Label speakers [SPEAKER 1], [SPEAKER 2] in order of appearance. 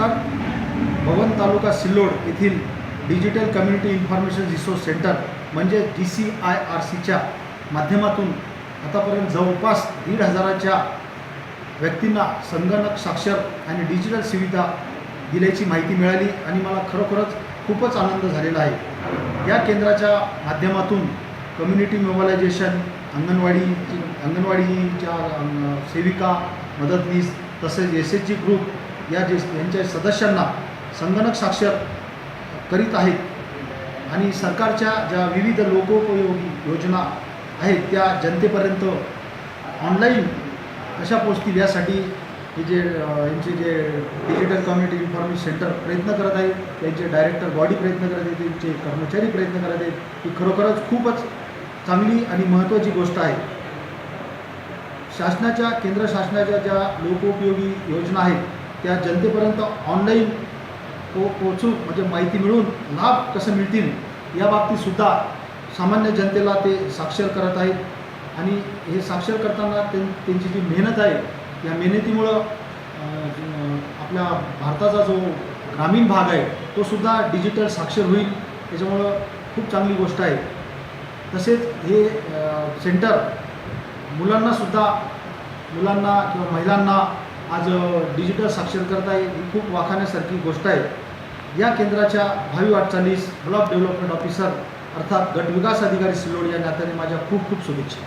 [SPEAKER 1] नमस्कार. भवन तालुका सिल्लोड येथील digital community information resource centre म्हणजे DCIRCच्या माध्यमातून आतापर्यंत जवळपास 1,500 व्यक्तींना संगणक साक्षर आणि डिजिटल सुविधा दिल्याची माहिती मिळाली आणि मला खरोखरच खूपच आनंद झालेला आहे. या केंद्राच्या माध्यमातून कम्युनिटी मोबालायझेशन, अंगणवाडीच्या सेविका, मदतनीस तसेच SHG ग्रुप यांच्या सदस्यांना संगणक साक्षर करीत आहेत आणि सरकारच्या ज्या विविध लोकोपयोगी योजना आहेत त्या जनतेपर्यंत ऑनलाईन कशा पोचतील यासाठी हे यांचे जे डिजिटल कम्युनिटी इन्फॉर्मेशन सेंटर प्रयत्न करत आहेत, त्यांचे डायरेक्टर बॉडी प्रयत्न करत आहेत, त्यांचे कर्मचारी प्रयत्न करत आहेत. ही खरोखरच खूपच चांगली आणि महत्त्वाची गोष्ट आहे. केंद्र शासनाच्या ज्या लोकोपयोगी योजना आहेत त्या जनतेपर्यंत ऑनलाईन पोचून म्हणजे माहिती मिळून लाभ कसं मिळतील या बाबतीतसुद्धा सामान्य जनतेला ते साक्षर करत आहेत आणि हे साक्षर करताना त्यांची जी मेहनत आहे या मेहनतीमुळं आपल्या भारताचा जो ग्रामीण भाग आहे तो सुद्धा डिजिटल साक्षर होईल. त्याच्यामुळं खूप चांगली गोष्ट आहे. तसेच हे सेंटर मुलांना किंवा महिलांना आज डिजिटल साक्षर करता येईल ही खूप वाखाणण्यासारखी गोष्ट आहे. या केंद्राच्या भावी वाटचालीस ब्लॉक डेव्हलपमेंट ऑफिसर अर्थात गट विकास अधिकारी सिल्लोड या नात्याने माझ्या खूप खूप शुभेच्छा.